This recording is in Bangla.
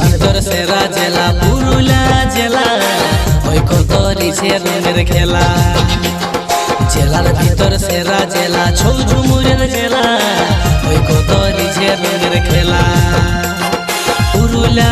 ভিতর সেরা জেলা পুরুলিয়া জেলা, ওই কত রিছে রঙের খেলা। জেলার ভিতর সেরা জেলা ছৌঝুমুরের জেলা, ওই কত রিছে রঙের খেলা। পুরুলিয়া